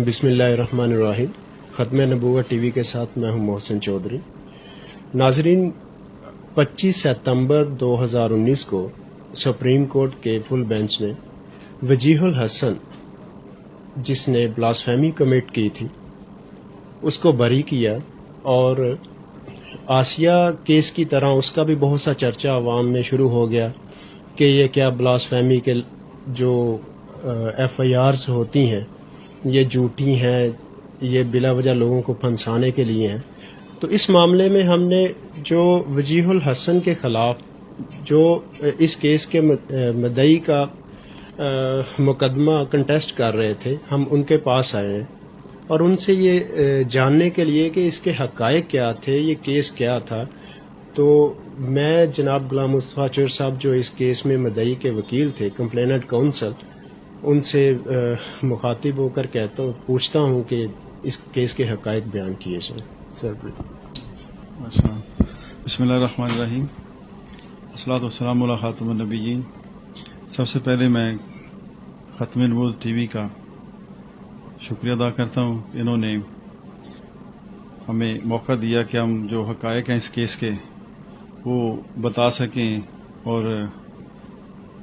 بسم اللہ الرحمن الرحیم. ختم نبوت ٹی وی کے ساتھ میں ہوں محسن چودھری. ناظرین، 25 ستمبر 2019 کو سپریم کورٹ کے فل بینچ نے وجیح الحسن، جس نے بلاسفیمی کمٹ کی تھی، اس کو بری کیا. اور آسیہ کیس کی طرح اس کا بھی بہت سا چرچہ عوام میں شروع ہو گیا کہ یہ کیا بلاسفیمی کے جو ایف آئی آرز ہوتی ہیں یہ جھوٹی ہیں، یہ بلا وجہ لوگوں کو پھنسانے کے لیے ہیں. تو اس معاملے میں ہم نے جو وجیح الحسن کے خلاف جو اس کیس کے مدعی کا مقدمہ کنٹیسٹ کر رہے تھے، ہم ان کے پاس آئے ہیں اور ان سے یہ جاننے کے لیے کہ اس کے حقائق کیا تھے، یہ کیس کیا تھا. تو میں جناب غلام مصطفیٰ چور صاحب جو اس کیس میں مدعی کے وکیل تھے، کمپلیننٹ کونسل، ان سے مخاطب ہو کر پوچھتا ہوں کہ اس کیس کے حقائق بیان کیے جائیں. سر بسم اللہ الرحمن الرحیم. الصلاۃ والسلام علی خاتم النبیین. سب سے پہلے میں ختم نبوت ٹی وی کا شکریہ ادا کرتا ہوں. انہوں نے ہمیں موقع دیا کہ ہم جو حقائق ہیں اس کیس کے وہ بتا سکیں، اور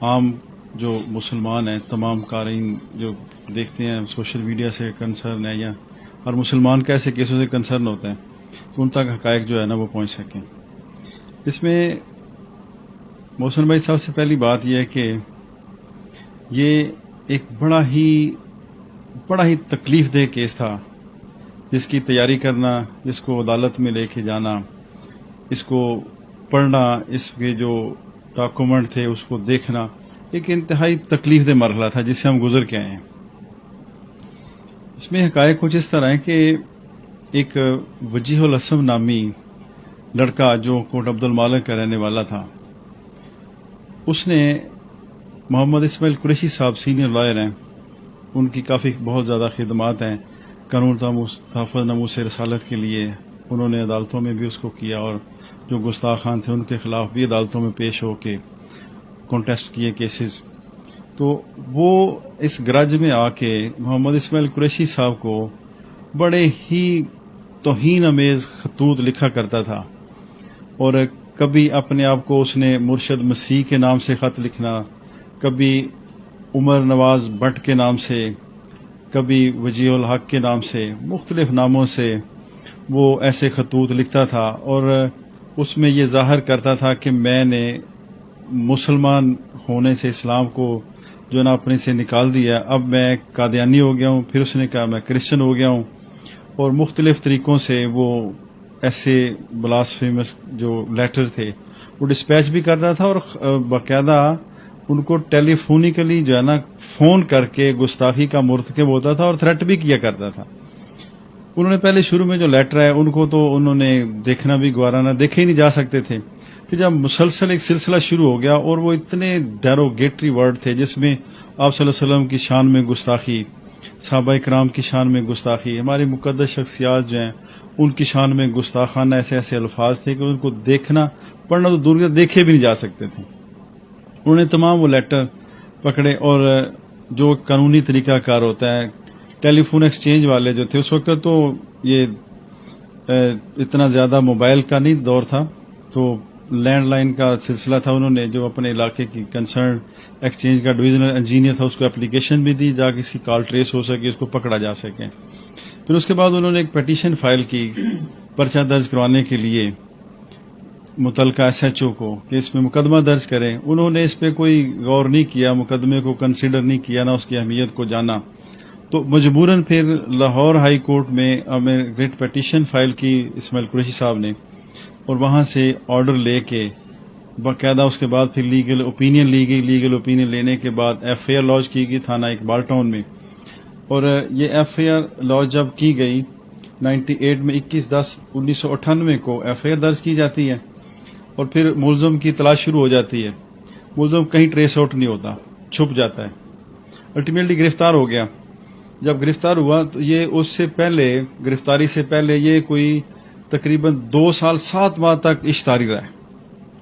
عام جو مسلمان ہیں، تمام قارئین جو دیکھتے ہیں سوشل میڈیا سے کنسرن ہے، یا ہر مسلمان کا ایسے کیسوں سے کنسرن ہوتا ہے، تو ان تک حقائق جو ہے نا وہ پہنچ سکیں. اس میں محسن بھائی، سب سے پہلی بات یہ ہے کہ یہ ایک بڑا ہی تکلیف دہ کیس تھا، جس کی تیاری کرنا، جس کو عدالت میں لے کے جانا، اس کو پڑھنا، اس کے جو ڈاکومنٹ تھے اس کو دیکھنا، ایک انتہائی تکلیف دہ مرحلہ تھا جس سے ہم گزر کے آئے ہیں. اس میں حقائق کچھ اس طرح ہیں کہ ایک وجیح الحسن نامی لڑکا جو کوٹ عبد المالک کا رہنے والا تھا، اس نے محمد اسماعیل قریشی صاحب سینئر لائر ہیں، ان کی بہت زیادہ خدمات ہیں قانون تحفظ ناموس رسالت کے لیے. انہوں نے عدالتوں میں بھی اس کو کیا، اور جو گستاخان تھے ان کے خلاف بھی عدالتوں میں پیش ہو کے کانٹیسٹ کیے کیسز. تو وہ اس گرج میں آ کے محمد اسماعیل قریشی صاحب کو بڑے ہی توہین امیز خطوط لکھا کرتا تھا، اور کبھی اپنے آپ کو اس نے مرشد مسیح کے نام سے خط لکھنا، کبھی عمر نواز بٹ کے نام سے، کبھی وجیح الحق کے نام سے، مختلف ناموں سے وہ ایسے خطوط لکھتا تھا. اور اس میں یہ ظاہر کرتا تھا کہ میں نے مسلمان ہونے سے اسلام کو جو نا اپنے سے نکال دیا، اب میں قادیانی ہو گیا ہوں. پھر اس نے کہا میں کرسچن ہو گیا ہوں، اور مختلف طریقوں سے وہ ایسے بلاسفیمس جو لیٹر تھے وہ ڈسپیچ بھی کرتا تھا، اور باقاعدہ ان کو ٹیلی فونیکلی جو ہے نا فون کر کے گستاخی کا مرتکب ہوتا تھا اور تھریٹ بھی کیا کرتا تھا. انہوں نے پہلے شروع میں جو لیٹر ہے ان کو تو انہوں نے دیکھنا بھی گوارا نہ، دیکھے ہی نہیں جا سکتے تھے. پھر جب مسلسل ایک سلسلہ شروع ہو گیا، اور وہ اتنے ڈیروگیٹری ورڈ تھے جس میں آپ صلی اللہ علیہ وسلم کی شان میں گستاخی، صحابہ کرام کی شان میں گستاخی، ہماری مقدس شخصیات جو ہیں ان کی شان میں گستاخانہ ایسے الفاظ تھے کہ ان کو دیکھنا پڑھنا تو دور کا، دیکھے بھی نہیں جا سکتے تھے. انہوں نے تمام وہ لیٹر پکڑے، اور جو قانونی طریقہ کار ہوتا ہے، ٹیلی فون ایکسچینج والے جو تھے اس وقت تو یہ اتنا زیادہ موبائل کا نہیں دور تھا، تو لینڈ لائن کا سلسلہ تھا. انہوں نے جو اپنے علاقے کی کنسرن ایکسچینج کا ڈویژنل انجینئر تھا اس کو اپلیکیشن بھی دی تاکہ اس کی کال ٹریس ہو سکے، اس کو پکڑا جا سکے. پھر اس کے بعد انہوں نے ایک پیٹیشن فائل کی پرچہ درج کروانے کے لیے متعلقہ ایس ایچ او کو کہ اس میں مقدمہ درج کریں. انہوں نے اس پہ کوئی غور نہیں کیا، مقدمے کو کنسیڈر نہیں کیا، نہ اس کی اہمیت کو جانا. تو مجبوراً پھر لاہور ہائی کورٹ میں ہمیں ریٹ پیٹیشن فائل کی اسماعیل قریشی صاحب نے، اور وہاں سے آرڈر لے کے باقاعدہ اس کے بعد پھر لیگل اوپینین لی گئی. لیگل اوپینین لینے کے بعد ایف آئی آر لانچ کی گئی تھانہ اقبال ٹاؤن میں. اور یہ ایف آئی آر لانچ جب کی گئی 98 میں 21/10/1998 کو ایف آئی آر درج کی جاتی ہے، اور پھر ملزم کی تلاش شروع ہو جاتی ہے. ملزم کہیں ٹریس آؤٹ نہیں ہوتا، چھپ جاتا ہے. الٹیمیٹلی گرفتار ہو گیا. جب گرفتار ہوا تو یہ اس سے پہلے، گرفتاری سے پہلے یہ کوئی تقریباً 2 سال 7 ماہ تک اشتاری رہا ہے،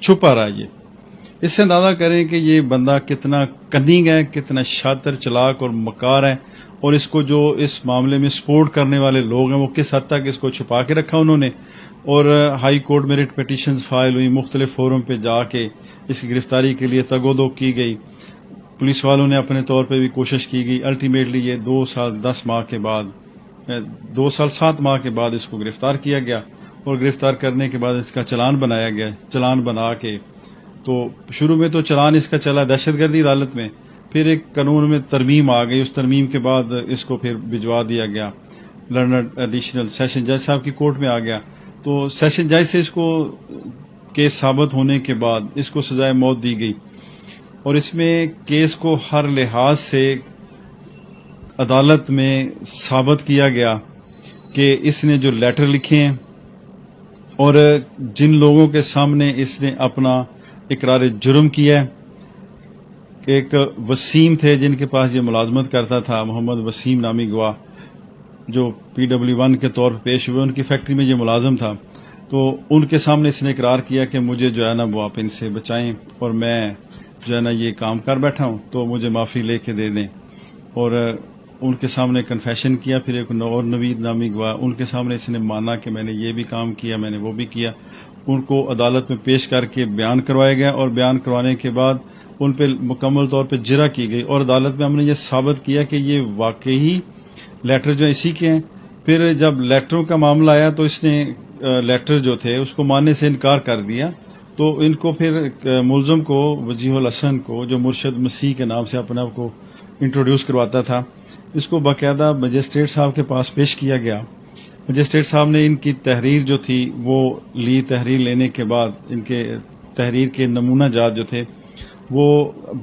چھپا رہا. یہ اس سے اندازہ کریں کہ یہ بندہ کتنا کننگ ہے، کتنا شاطر، چلاک اور مکار ہے، اور اس کو جو اس معاملے میں سپورٹ کرنے والے لوگ ہیں وہ کس حد تک اس کو چھپا کے رکھا انہوں نے، اور ہائی کورٹ میں ریٹ پیٹیشنز فائل ہوئی، مختلف فورم پہ جا کے اس کی گرفتاری کے لیے تگ و دو کی گئی، پولیس والوں نے اپنے طور پہ بھی کوشش کی گئی، الٹیمیٹلی یہ 2 سال 10 ماہ کے بعد 2 سال 7 ماہ کے بعد اس کو گرفتار کیا گیا، اور گرفتار کرنے کے بعد اس کا چلان بنایا گیا۔ چلان بنا کے تو شروع میں تو چلان اس کا چلا دہشت گردی عدالت میں، پھر ایک قانون میں ترمیم آ گئی، اس ترمیم کے بعد اس کو پھر بھجوا دیا گیا لرنڈ ایڈیشنل سیشن جج صاحب کی کورٹ میں آ گیا۔ تو سیشن جج سے اس کو کیس ثابت ہونے کے بعد اس کو سزائے موت دی گئی، اور اس میں کیس کو ہر لحاظ سے عدالت میں ثابت کیا گیا کہ اس نے جو لیٹر لکھے ہیں اور جن لوگوں کے سامنے اس نے اپنا اقرار جرم کیا ہے، ایک وسیم تھے جن کے پاس یہ ملازمت کرتا تھا، محمد وسیم نامی گواہ جو PW1 کے طور پر پیش ہوئے، ان کی فیکٹری میں یہ ملازم تھا، تو ان کے سامنے اس نے اقرار کیا کہ مجھے جو ہے نا وہ آپ ان سے بچائیں، اور میں جو ہے نا یہ کام کر بیٹھا ہوں تو مجھے معافی لے کے دے دیں، اور ان کے سامنے کنفیشن کیا۔ پھر ایک اور نوید نامی گواہ، ان کے سامنے اس نے مانا کہ میں نے یہ بھی کام کیا، میں نے وہ بھی کیا، ان کو عدالت میں پیش کر کے بیان کروایا گیا، اور بیان کروانے کے بعد ان پہ مکمل طور پہ جرح کی گئی، اور عدالت میں ہم نے یہ ثابت کیا کہ یہ واقعی لیٹر جو اسی کے ہیں۔ پھر جب لیٹروں کا معاملہ آیا تو اس نے لیٹر جو تھے اس کو ماننے سے انکار کر دیا، تو ان کو پھر ملزم کو وجیہ الحسن کو، جو مرشد مسیح کے نام سے اپنے آپ کو انٹروڈیوس کرواتا تھا، اس کو باقاعدہ مجسٹریٹ صاحب کے پاس پیش کیا گیا۔ مجسٹریٹ صاحب نے ان کی تحریر جو تھی وہ لی، تحریر لینے کے بعد ان کے تحریر کے نمونہ جات جو تھے وہ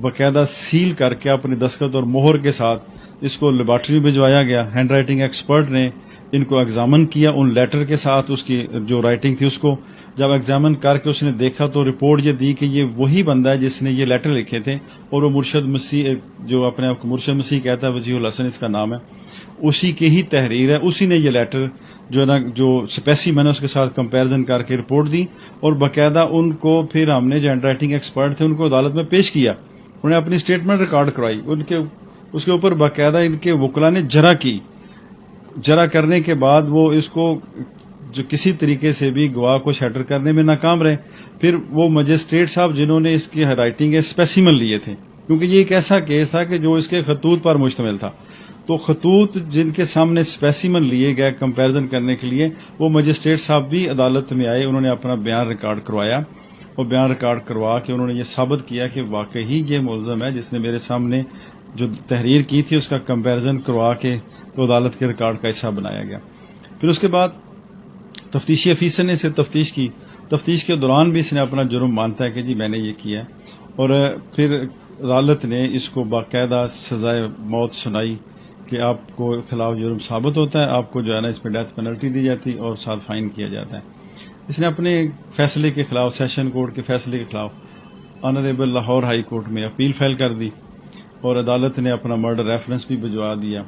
باقاعدہ سیل کر کے اپنے دستخط اور مہر کے ساتھ اس کو لیبارٹری میں بھجوایا گیا۔ ہینڈ رائٹنگ ایکسپرٹ نے ان کو ایگزامن کیا، ان لیٹر کے ساتھ اس کی جو رائٹنگ تھی اس کو جب ایگزامن کر کے اس نے دیکھا تو رپورٹ یہ دی کہ یہ وہی بندہ ہے جس نے یہ لیٹر لکھے تھے، اور وہ مرشد مسیح، جو اپنے آپ کو مرشد مسیح کہتا ہے، وجیہ الحسن اس کا نام ہے، اسی کی ہی تحریر ہے، اسی نے یہ لیٹر جو ہے نا جو سپیسی میں نے اس کے ساتھ کمپیرزن کر کے رپورٹ دی، اور باقاعدہ ان کو پھر ہم نے جو ہینڈ رائٹنگ ایکسپرٹ تھے ان کو عدالت میں پیش کیا، انہوں نے اپنی اسٹیٹمنٹ ریکارڈ کروائی، اس کے اوپر باقاعدہ ان کے وکلا نے جرح کی، جرح کرنے کے بعد وہ اس کو جو کسی طریقے سے بھی گواہ کو شیٹر کرنے میں ناکام رہے۔ پھر وہ مجسٹریٹ صاحب جنہوں نے اس کی رائٹنگ اسپیسیمن لیے تھے، کیونکہ یہ ایک ایسا کیس تھا کہ جو اس کے خطوط پر مشتمل تھا، تو خطوط جن کے سامنے اسپیسیمن لیے گئے کمپیرزن کرنے کے لیے، وہ مجسٹریٹ صاحب بھی عدالت میں آئے، انہوں نے اپنا بیان ریکارڈ کروایا، اور بیان ریکارڈ کروا کے انہوں نے یہ ثابت کیا کہ واقعی یہ ملزم ہے جس نے میرے سامنے جو تحریر کی تھی اس کا کمپیرزن کروا کے تو عدالت کے ریکارڈ کا حصہ بنایا گیا۔ پھر اس کے بعد تفتیشی افیسر نے اسے تفتیش کی، تفتیش کے دوران بھی اس نے اپنا جرم مانتا ہے کہ جی میں نے یہ کیا ہے، اور پھر عدالت نے اس کو باقاعدہ سزائے موت سنائی کہ آپ کو خلاف جرم ثابت ہوتا ہے، آپ کو جو ہے نا اس میں ڈیتھ پینلٹی دی جاتی اور ساتھ فائن کیا جاتا ہے۔ اس نے اپنے فیصلے کے خلاف، سیشن کورٹ کے فیصلے کے خلاف آنریبل لاہور ہائی کورٹ میں اپیل فائل کر دی، اور عدالت نے اپنا مرڈر ریفرنس بھی بھجوا دیا۔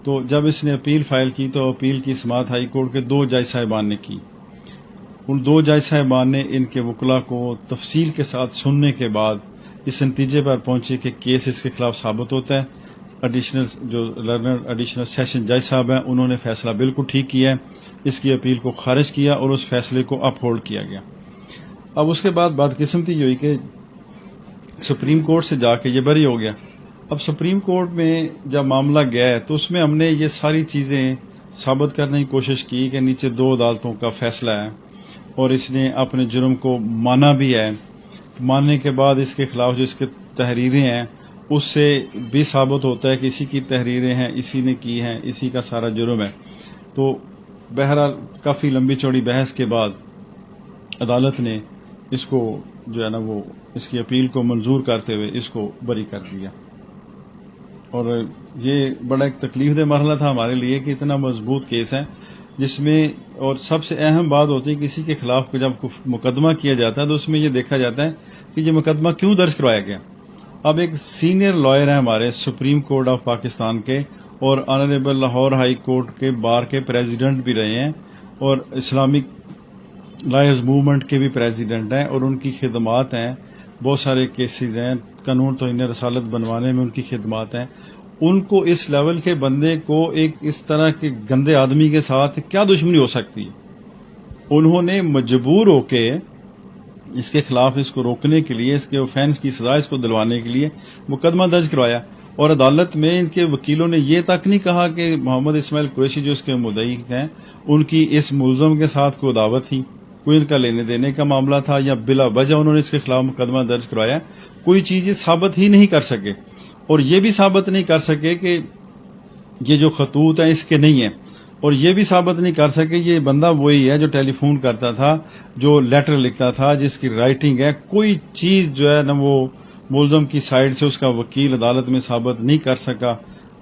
تو جب اس نے اپیل فائل کی تو اپیل کی سماعت ہائی کورٹ کے 2 جج صاحبان نے کی، ان 2 جج صاحبان نے ان کے وکلا کو تفصیل کے ساتھ سننے کے بعد اس نتیجے پر پہنچے کہ کیس اس کے خلاف ثابت ہوتا ہے۔ ایڈیشنل جو لرنر ایڈیشنل سیشن جج صاحب ہیں انہوں نے فیصلہ بالکل ٹھیک کیا ہے، اس کی اپیل کو خارج کیا اور اس فیصلے کو اپ ہولڈ کیا گیا۔ اب اس کے بعد بدقسمتی یہ ہوئی کہ سپریم کورٹ سے جا کے یہ بری ہو گیا۔ اب سپریم کورٹ میں جب معاملہ گیا ہے تو اس میں ہم نے یہ ساری چیزیں ثابت کرنے کی کوشش کی کہ نیچے 2 عدالتوں کا فیصلہ ہے اور اس نے اپنے جرم کو مانا بھی ہے، ماننے کے بعد اس کے خلاف جو اس کے تحریریں ہیں اس سے بھی ثابت ہوتا ہے کہ اسی کی تحریریں ہیں، اسی نے کی ہیں، اسی کا سارا جرم ہے۔ تو بہرحال کافی لمبی چوڑی بحث کے بعد عدالت نے اس کو جو ہے نا وہ اس کی اپیل کو منظور کرتے ہوئے اس کو بری کر دیا، اور یہ بڑا ایک تکلیف دہ مرحلہ تھا ہمارے لیے کہ اتنا مضبوط کیس ہے جس میں، اور سب سے اہم بات ہوتی ہے کسی کے خلاف جب مقدمہ کیا جاتا ہے تو اس میں یہ دیکھا جاتا ہے کہ یہ مقدمہ کیوں درج کروایا گیا۔ اب ایک سینئر لائر ہیں ہمارے سپریم کورٹ آف پاکستان کے، اور آنریبل لاہور ہائی کورٹ کے بار کے پریزیڈنٹ بھی رہے ہیں، اور اسلامک لائرز موومنٹ کے بھی پریزیڈنٹ ہیں، اور ان کی خدمات ہیں، بہت سارے کیسز ہیں، قانون توہین رسالت بنوانے میں ان کی خدمات ہیں۔ ان کو اس لیول کے بندے کو ایک اس طرح کے گندے آدمی کے ساتھ کیا دشمنی ہو سکتی ہے؟ انہوں نے مجبور ہو کے اس کے خلاف اس کو روکنے کے لیے، اس کے اوفینس کی سزا اس کو دلوانے کے لیے مقدمہ درج کروایا، اور عدالت میں ان کے وکیلوں نے یہ تک نہیں کہا کہ محمد اسماعیل قریشی جو اس کے مدعی ہیں ان کی اس ملزم کے ساتھ کوئی دعوت تھی، کوئی ان کا لینے دینے کا معاملہ تھا، یا بلا وجہ انہوں نے اس کے خلاف مقدمہ درج کروایا. کوئی چیز یہ ثابت ہی نہیں کر سکے، اور یہ بھی ثابت نہیں کر سکے کہ یہ جو خطوط ہیں اس کے نہیں ہیں، اور یہ بھی ثابت نہیں کر سکے یہ بندہ وہی ہے جو ٹیلی فون کرتا تھا، جو لیٹر لکھتا تھا، جس کی رائٹنگ ہے. کوئی چیز جو ہے نا وہ ملزم کی سائڈ سے اس کا وکیل عدالت میں ثابت نہیں کر سکا.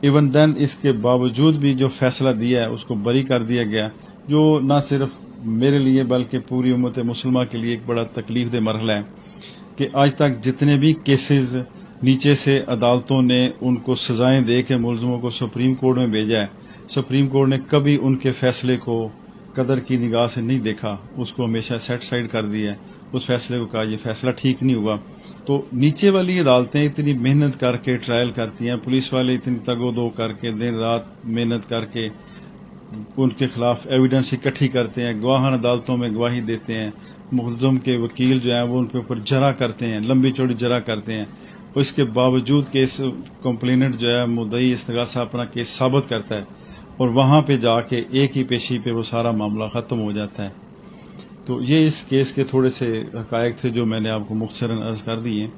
ایون دین اس کے باوجود بھی جو فیصلہ دیا ہے اس کو بری کر دیا گیا، جو نہ صرف میرے لیے بلکہ پوری امت مسلمہ کے لیے ایک بڑا تکلیف دہ مرحلہ ہے کہ آج تک جتنے بھی کیسز نیچے سے عدالتوں نے ان کو سزائیں دے کے ملزموں کو سپریم کورٹ میں بھیجا ہے، سپریم کورٹ نے کبھی ان کے فیصلے کو قدر کی نگاہ سے نہیں دیکھا، اس کو ہمیشہ سیٹ سائڈ کر دیا ہے، اس فیصلے کو کہا یہ فیصلہ ٹھیک نہیں ہوا. تو نیچے والی عدالتیں اتنی محنت کر کے ٹرائل کرتی ہیں، پولیس والے اتنی تگ و دو کر کے دن رات محنت کر کے ان کے خلاف ایویڈنس اکٹھی کرتے ہیں، گواہان عدالتوں میں گواہی دیتے ہیں، ملزم کے وکیل جو ہیں وہ ان کے اوپر جرح کرتے ہیں، لمبی چوڑی جرح کرتے ہیں. اس کے باوجود کیس کمپلیننٹ جو ہے مدعی استغاثہ اپنا کیس ثابت کرتا ہے، اور وہاں پہ جا کے ایک ہی پیشی پہ وہ سارا معاملہ ختم ہو جاتا ہے. تو یہ اس کیس کے تھوڑے سے حقائق تھے جو میں نے آپ کو مختصراً عرض کر دی ہیں.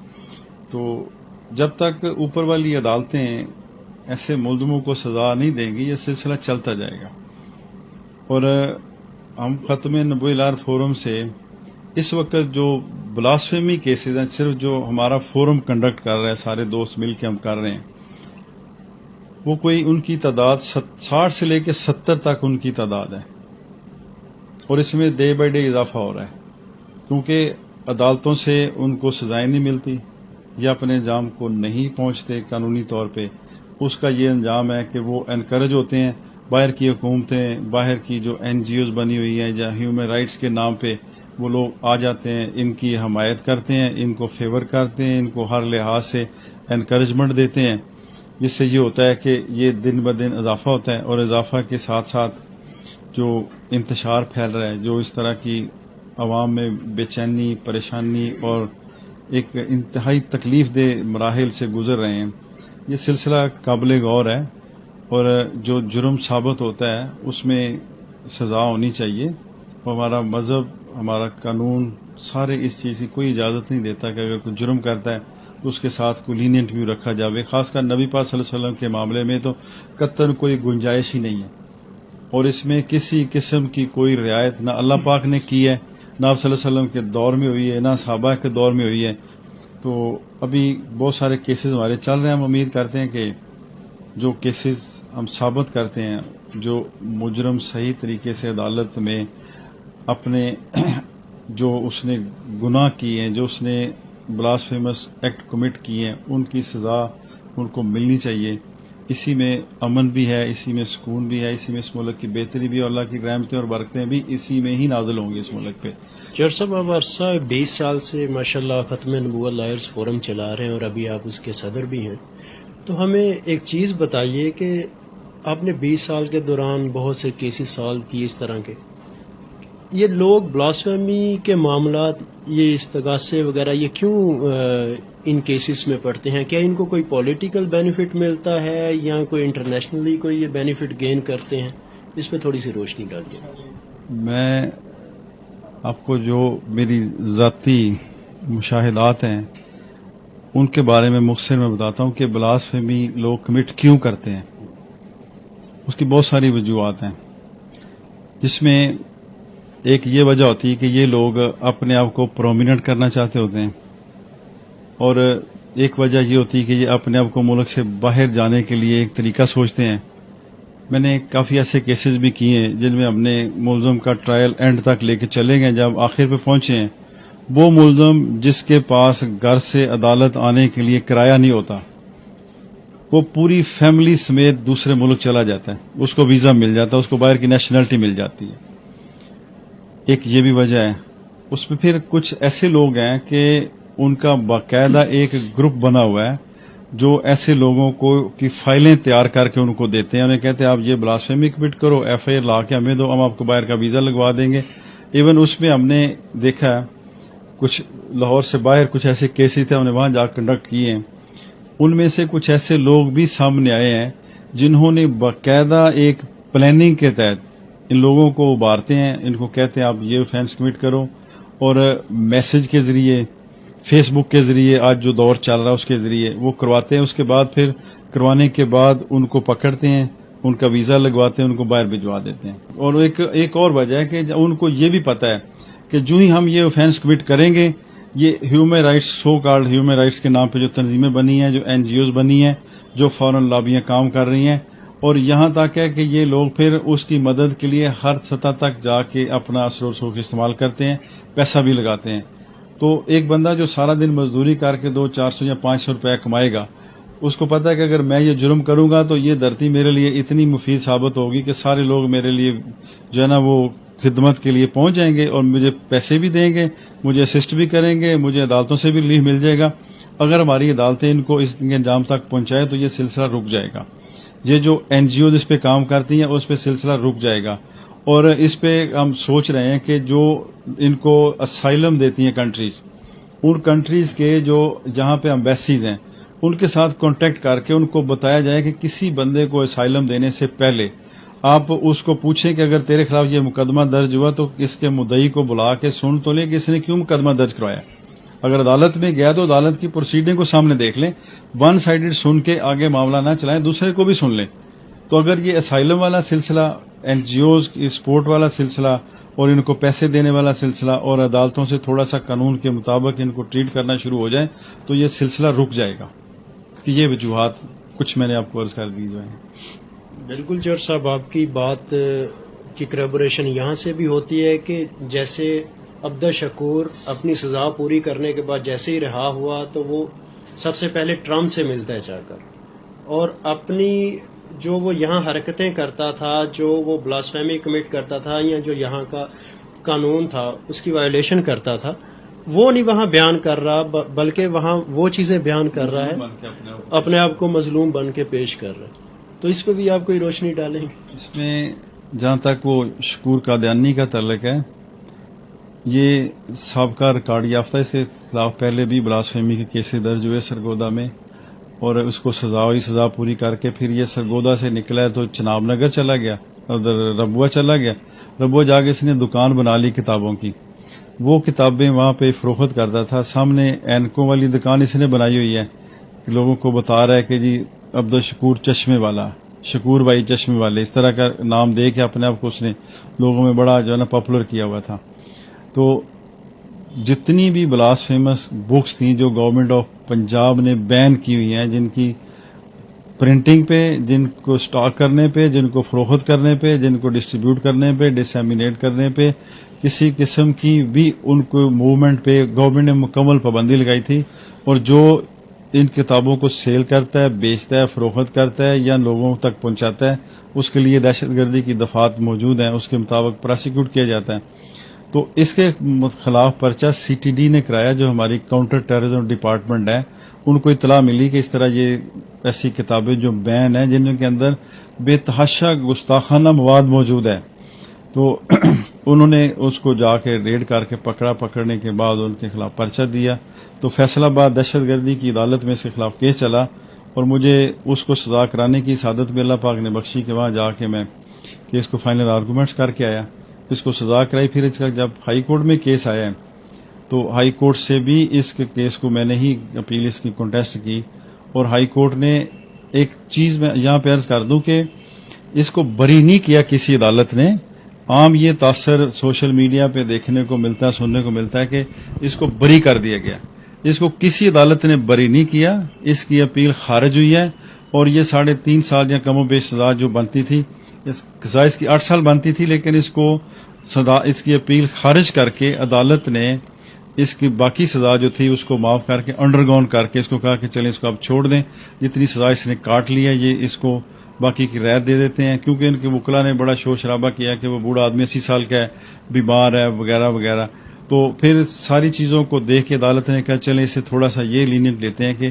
تو جب تک اوپر والی عدالتیں ایسے ملزموں کو سزا نہیں دیں گی یہ سلسلہ چلتا جائے گا. اور ہم ختم نبوی لار فورم سے اس وقت جو بلاسفیمی کیسز ہیں، صرف جو ہمارا فورم کنڈکٹ کر رہے ہیں، سارے دوست مل کے ہم کر رہے ہیں، وہ کوئی ان کی تعداد 60 سے لے کے 70 تک ان کی تعداد ہے، اور اس میں ڈے بائی ڈے اضافہ ہو رہا ہے، کیونکہ عدالتوں سے ان کو سزائیں نہیں ملتی یا اپنے انجام کو نہیں پہنچتے قانونی طور پہ. اس کا یہ انجام ہے کہ وہ انکریج ہوتے ہیں، باہر کی حکومتیں، باہر کی جو این جی اوز بنی ہوئی ہیں یا ہیومن رائٹس کے نام پہ وہ لوگ آ جاتے ہیں، ان کی حمایت کرتے ہیں، ان کو فیور کرتے ہیں، ان کو ہر لحاظ سے انکریجمنٹ دیتے ہیں، جس سے یہ ہوتا ہے کہ یہ دن بدن اضافہ ہوتا ہے. اور اضافہ کے ساتھ ساتھ جو انتشار پھیل رہا ہے، جو اس طرح کی عوام میں بے چینی، پریشانی اور ایک انتہائی تکلیف دہ مراحل سے گزر رہے ہیں، یہ سلسلہ قابل غور ہے. اور جو جرم ثابت ہوتا ہے اس میں سزا ہونی چاہیے، اور ہمارا مذہب، ہمارا قانون سارے اس چیز کی کوئی اجازت نہیں دیتا کہ اگر کوئی جرم کرتا ہے تو اس کے ساتھ کوئی لینینٹ بھی رکھا جاوے. خاص کر نبی پاک صلی اللہ علیہ وسلم کے معاملے میں تو قطعاً کوئی گنجائش ہی نہیں ہے، اور اس میں کسی قسم کی کوئی رعایت نہ اللہ پاک نے کی ہے، نہ آپ صلی اللہ علیہ وسلم کے دور میں ہوئی ہے، نہ صحابہ کے دور میں ہوئی ہے. تو ابھی بہت سارے کیسز ہمارے چل رہے ہیں. ہم امید کرتے ہیں کہ جو کیسز ہم ثابت کرتے ہیں، جو مجرم صحیح طریقے سے عدالت میں اپنے جو اس نے گناہ کیے ہیں، جو اس نے بلاسفیمس ایکٹ کمٹ کیے ہیں، ان کی سزا ان کو ملنی چاہیے. اسی میں امن بھی ہے، اسی میں سکون بھی ہے، اسی میں اس ملک کی بہتری بھی، اور اللہ کی رحمتیں اور برکتیں بھی اسی میں ہی نازل ہوں گی اس ملک پہ. جج صاحب، آپ عرصہ 20 سال سے ماشاءاللہ ختم نبوت لائرز فورم چلا رہے ہیں اور ابھی آپ اس کے صدر بھی ہیں، تو ہمیں ایک چیز بتائیے کہ آپ نے 20 سال کے دوران بہت سے کیسز سالو کیے اس طرح کے. یہ لوگ بلاسفیمی کے معاملات، یہ استغاثے وغیرہ، یہ کیوں ان کیسز میں پڑتے ہیں؟ کیا ان کو کوئی پولیٹیکل بینیفٹ ملتا ہے یا کوئی انٹرنیشنلی کوئی یہ بینیفٹ گین کرتے ہیں؟ اس پہ تھوڑی سی روشنی ڈالیے. میں آپ کو جو میری ذاتی مشاہدات ہیں ان کے بارے میں مختصر میں بتاتا ہوں کہ بلاسفیمی لوگ کمٹ کیوں کرتے ہیں. اس کی بہت ساری وجوہات ہیں، جس میں ایک یہ وجہ ہوتی ہے کہ یہ لوگ اپنے آپ کو پرومیننٹ کرنا چاہتے ہوتے ہیں، اور ایک وجہ یہ ہوتی ہے کہ یہ اپنے آپ کو ملک سے باہر جانے کے لیے ایک طریقہ سوچتے ہیں. میں نے کافی ایسے کیسز بھی کیے ہیں جن میں ہم نے ملزم کا ٹرائل اینڈ تک لے کے چلے گئے. جب آخر پہ پہنچے ہیں، وہ ملزم جس کے پاس گھر سے عدالت آنے کے لیے کرایہ نہیں ہوتا، وہ پوری فیملی سمیت دوسرے ملک چلا جاتا ہے، اس کو ویزا مل جاتا ہے، اس کو باہر کی نیشنلٹی مل جاتی ہے. ایک یہ بھی وجہ ہے. اس میں پھر کچھ ایسے لوگ ہیں کہ ان کا باقاعدہ ایک گروپ بنا ہوا ہے جو ایسے لوگوں کو کی فائلیں تیار کر کے ان کو دیتے ہیں, انہیں کہتے ہیں آپ یہ بلاسفیمی کمٹ کرو, ایف آئی آر لا کے ہمیں دو, ہم آپ کو باہر کا ویزا لگوا دیں گے. ایون اس میں ہم نے دیکھا کچھ لاہور سے باہر کچھ ایسے کیسز تھے, ہم نے وہاں جا کنڈکٹ کیے ہیں. ان میں سے کچھ ایسے لوگ بھی سامنے آئے ہیں جنہوں نے باقاعدہ ایک پلاننگ کے تحت ان لوگوں کو ابھارتے ہیں, ان کو کہتے ہیں آپ یہ offense کمٹ کرو, اور میسج کے ذریعے, فیس بک کے ذریعے, آج جو دور چل رہا ہے اس کے ذریعے وہ کرواتے ہیں. اس کے بعد پھر کروانے کے بعد ان کو پکڑتے ہیں, ان کا ویزا لگواتے ہیں, ان کو باہر بھجوا دیتے ہیں. اور ایک اور وجہ ہے کہ ان کو یہ بھی پتا ہے کہ جو ہی ہم یہ offense کمٹ کریں گے, یہ human rights, so called human rights کے نام پہ جو تنظیمیں بنی ہیں, جو این جی اوز بنی ہیں, جو فورن لابیاں کام کر رہی ہیں, اور یہاں تک ہے کہ یہ لوگ پھر اس کی مدد کے لیے ہر سطح تک جا کے اپنا اثر و رسوخ استعمال کرتے ہیں, پیسہ بھی لگاتے ہیں. تو ایک بندہ جو سارا دن مزدوری کر کے 200-400 یا 500 روپے کمائے گا, اس کو پتا ہے کہ اگر میں یہ جرم کروں گا تو یہ دھرتی میرے لیے اتنی مفید ثابت ہوگی کہ سارے لوگ میرے لیے جو ہے نا وہ خدمت کے لیے پہنچ جائیں گے, اور مجھے پیسے بھی دیں گے, مجھے اسسٹ بھی کریں گے, مجھے عدالتوں سے بھی ریلیف مل جائے گا. اگر ہماری عدالتیں ان کو اس کے انجام تک پہنچائے تو یہ سلسلہ رک جائے گا. یہ جو این جی او اس پہ کام کرتی ہیں اس پہ سلسلہ رک جائے گا. اور اس پہ ہم سوچ رہے ہیں کہ جو ان کو اسائلم دیتی ہیں کنٹریز, ان کنٹریز کے جو جہاں پہ امبیسیز ہیں ان کے ساتھ کانٹیکٹ کر کے ان کو بتایا جائے کہ کسی بندے کو اسائلم دینے سے پہلے آپ اس کو پوچھیں کہ اگر تیرے خلاف یہ مقدمہ درج ہوا تو اس کے مدعی کو بلا کے سن تو لے کہ اس نے کیوں مقدمہ درج کروایا. اگر عدالت میں گیا تو عدالت کی پروسیڈنگ کو سامنے دیکھ لیں, ون سائیڈڈ سن کے آگے معاملہ نہ چلائیں, دوسرے کو بھی سن لیں. تو اگر یہ اسائلم والا سلسلہ, این جی اوز کی سپورٹ والا سلسلہ, اور ان کو پیسے دینے والا سلسلہ, اور عدالتوں سے تھوڑا سا قانون کے مطابق ان کو ٹریٹ کرنا شروع ہو جائے تو یہ سلسلہ رک جائے گا. کہ یہ وجوہات کچھ میں نے آپ کو عرض کر دی جو ہیں. بالکل جج صاحب, آپ کی بات کی کریبوریشن یہاں سے بھی ہوتی ہے کہ جیسے عبدہ شکور اپنی سزا پوری کرنے کے بعد جیسے ہی رہا ہوا تو وہ سب سے پہلے ٹرمپ سے ملتا ہے جا کر, اور اپنی جو وہ یہاں حرکتیں کرتا تھا, جو وہ بلاسفیمی کمٹ کرتا تھا, یا جو یہاں کا قانون تھا اس کی وائلیشن کرتا تھا, وہ نہیں وہاں بیان کر رہا, بلکہ وہاں وہ چیزیں بیان کر رہا ہے, اپنے آپ کو مظلوم بن کے پیش کر رہا ہے. تو اس پہ بھی آپ کوئی روشنی ڈالیں گے؟ اس میں جہاں تک وہ شکور قادیانی کا تعلق ہے, یہ سابقہ ریکارڈ یافتہ, اس کے خلاف پہلے بھی بلاسفیمی کے کیسز درج ہوئے سرگودا میں, اور اس کو سزا پوری کر کے پھر یہ سرگودا سے نکلا ہے تو چناب نگر چلا گیا, ادھر ربوہ چلا گیا. ربوہ جا کے اس نے دکان بنا لی کتابوں کی, وہ کتابیں وہاں پہ فروخت کرتا تھا. سامنے اینکوں والی دکان اس نے بنائی ہوئی ہے, لوگوں کو بتا رہا ہے کہ جی عبدالشکور چشمے والا, شکور بھائی چشمے والے, اس طرح کا نام دے کے اپنے آپ کو اس نے لوگوں میں بڑا جو ہے نا پاپولر کیا ہوا تھا. تو جتنی بھی بلاس فیمس بکس تھیں جو گورنمنٹ آف پنجاب نے بین کی ہوئی ہیں, جن کی پرنٹنگ پہ, جن کو سٹاک کرنے پہ, جن کو فروخت کرنے پہ, جن کو ڈسٹریبیوٹ کرنے پہ, ڈسیمینیٹ کرنے پہ, کسی قسم کی بھی ان کو موومنٹ پہ گورنمنٹ نے مکمل پابندی لگائی تھی. اور جو ان کتابوں کو سیل کرتا ہے, بیچتا ہے, فروخت کرتا ہے یا لوگوں تک پہنچاتا ہے, اس کے لیے دہشت گردی کی دفعات موجود ہیں, اس کے مطابق پراسیکیوٹ کیا جاتا ہے. تو اس کے خلاف پرچہ سی ٹی ڈی نے کرایا, جو ہماری کاؤنٹر ٹیررزم ڈپارٹمنٹ ہے. ان کو اطلاع ملی کہ اس طرح یہ ایسی کتابیں جو بین ہیں, جن کے اندر بے تحاشا گستاخانہ مواد موجود ہے, تو انہوں نے اس کو جا کے ریڈ کر کے پکڑا. پکڑنے کے بعد ان کے خلاف پرچہ دیا. تو فیصلہ آباد دہشت گردی کی عدالت میں اس کے خلاف کیس چلا, اور مجھے اس کو سزا کرانے کی سعادت بھی اللہ پاک نے بخشی کہ وہاں جا کے میں کیس کو فائنل آرگومنٹس کر کے آیا, اس کو سزا کرائی. پھر اس کا جب ہائی کورٹ میں کیس آیا تو ہائی کورٹ سے بھی اس کے کیس کو میں نے ہی اپیل اس کی کنٹیسٹ کی, اور ہائی کورٹ نے ایک چیز میں یہاں پہ عرض کر دوں کہ اس کو بری نہیں کیا کسی عدالت نے. عام یہ تاثر سوشل میڈیا پہ دیکھنے کو ملتا ہے, سننے کو ملتا ہے کہ اس کو بری کر دیا گیا. اس کو کسی عدالت نے بری نہیں کیا, اس کی اپیل خارج ہوئی ہے, اور یہ 3.5 سال یا کم و بیش سزا جو بنتی تھی, سزا اس کی 8 سال بنتی تھی, لیکن اس کی اپیل خارج کر کے عدالت نے اس کی باقی سزا جو تھی اس کو معاف کر کے, انڈر گراؤنڈ کر کے اس کو کہا کہ چلیں اس کو آپ چھوڑ دیں, جتنی سزا اس نے کاٹ لی ہے یہ اس کو باقی کی رعایت دے دیتے ہیں. کیونکہ ان کے وکلا نے بڑا شور شرابہ کیا کہ وہ بوڑھا آدمی 80 سال کا ہے, بیمار ہے, وغیرہ وغیرہ. تو پھر ساری چیزوں کو دیکھ کے عدالت نے کہا چلیں اسے تھوڑا سا یہ لینینٹ لیتے ہیں کہ